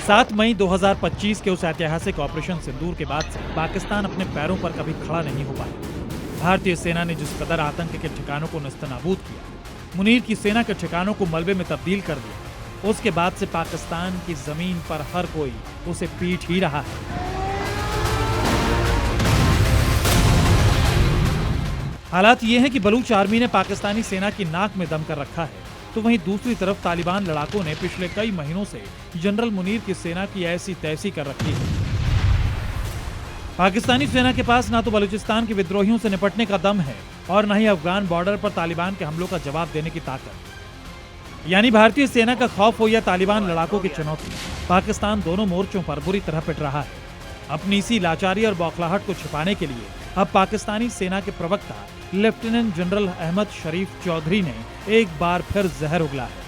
7 मई 2025 के उस ऐतिहासिक ऑपरेशन सिंदूर के बाद से पाकिस्तान अपने पैरों पर कभी खड़ा नहीं हो पाया। भारतीय सेना ने जिस कदर आतंक के ठिकानों को नस्तनाबूद किया, मुनीर की सेना के ठिकानों को मलबे में तब्दील कर दिया, उसके बाद से पाकिस्तान की जमीन पर हर कोई उसे पीट ही रहा है। हालात ये हैं कि बलूच आर्मी ने पाकिस्तानी सेना की नाक में दम कर रखा है, तो वहीं दूसरी तरफ तालिबान लड़ाकों ने पिछले कई महीनों से जनरल मुनीर की सेना की ऐसी तैसी कर रखी है। पाकिस्तानी सेना के पास ना तो बलूचिस्तान के विद्रोहियों से निपटने का दम है और न ही अफगान बॉर्डर पर तालिबान के हमलों का जवाब देने की ताकत। यानी भारतीय सेना का खौफ हो या तालिबान लड़ाकों की चुनौती, पाकिस्तान दोनों मोर्चों पर बुरी तरह पिट रहा है। अपनी इसी लाचारी और बौखलाहट को छिपाने के लिए अब पाकिस्तानी सेना के प्रवक्ता लेफ्टिनेंट जनरल अहमद शरीफ चौधरी ने एक बार फिर जहर उगला है।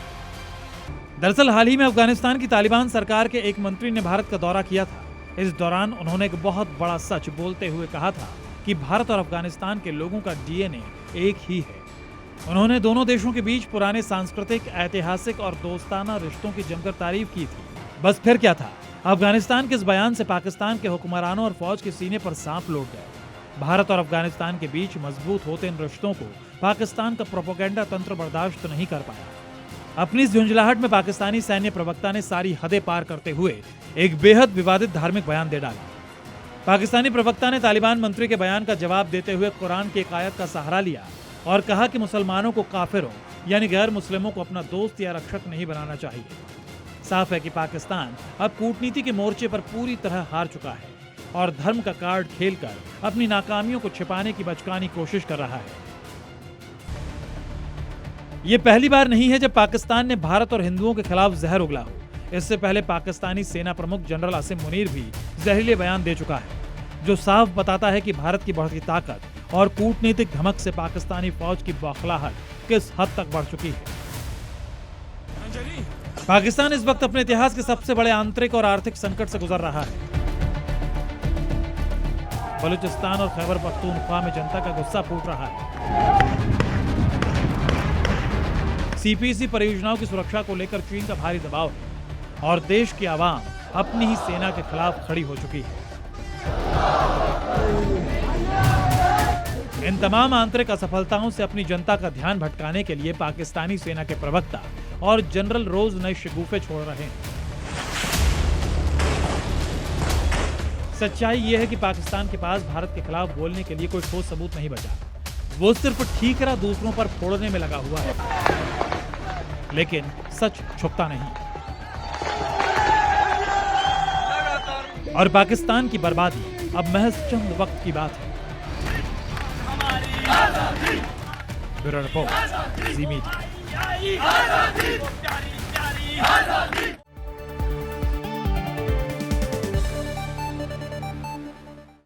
दरअसल हाल ही में अफगानिस्तान की तालिबान सरकार के एक मंत्री ने भारत का दौरा किया था। इस दौरान उन्होंने एक बहुत बड़ा सच बोलते हुए कहा था कि भारत और अफगानिस्तान के लोगों का डीएनए एक ही है। उन्होंने दोनों देशों के बीच पुराने सांस्कृतिक, ऐतिहासिक और दोस्ताना रिश्तों की जमकर तारीफ की थी। बस फिर क्या था, अफगानिस्तान के इस बयान से पाकिस्तान के हुक्मरानों और फौज के सीने पर सांप लौट गए। भारत और अफगानिस्तान के बीच मजबूत होते इन रिश्तों को पाकिस्तान का प्रोपेगेंडा तंत्र बर्दाश्त नहीं कर पाया। अपनी इस झुंझलाहट में पाकिस्तानी सैन्य प्रवक्ता ने सारी हदें पार करते हुए एक बेहद विवादित धार्मिक बयान दे डाला। पाकिस्तानी प्रवक्ता ने तालिबान मंत्री के बयान का जवाब देते हुए कुरान की एक आयत का सहारा लिया और कहा कि मुसलमानों को काफिरों यानी गैर मुस्लिमों को अपना दोस्त या रक्षक नहीं बनाना चाहिए। साफ है कि पाकिस्तान अब कूटनीति के मोर्चे पर पूरी तरह हार चुका है और धर्म का कार्ड खेलकर अपनी नाकामियों को छिपाने की बचकानी कोशिश कर रहा है। यह पहली बार नहीं है जब पाकिस्तान ने भारत और हिंदुओं के खिलाफ जहर उगला हो। इससे पहले पाकिस्तानी सेना प्रमुख जनरल आसिम मुनीर भी जहरीले बयान दे चुका है, जो साफ बताता है कि भारत की बढ़ती ताकत और कूटनीतिक धमक से पाकिस्तानी फौज की बौखलाहट किस हद तक बढ़ चुकी है। पाकिस्तान इस वक्त अपने इतिहास के सबसे बड़े आंतरिक और आर्थिक संकट से गुजर रहा है। बलूचिस्तान और खैबर पख्तूनख्वा में जनता का गुस्सा फूट रहा है। सीपीसी परियोजनाओं की सुरक्षा को लेकर चीन का भारी दबाव है और देश की आवाम अपनी ही सेना के खिलाफ खड़ी हो चुकी है। इन तमाम आंतरिक असफलताओं से अपनी जनता का ध्यान भटकाने के लिए पाकिस्तानी सेना के प्रवक्ता और जनरल रोज नए शगुफे छोड़ रहे हैं। सच्चाई यह है कि पाकिस्तान के पास भारत के खिलाफ बोलने के लिए कोई ठोस सबूत नहीं बचा। वो सिर्फ ठीकरा दूसरों पर फोड़ने में लगा हुआ है, लेकिन सच छुपता नहीं और पाकिस्तान की बर्बादी अब महज चंद वक्त की बात है। ब्यूरो रिपोर्ट, जी मीडिया।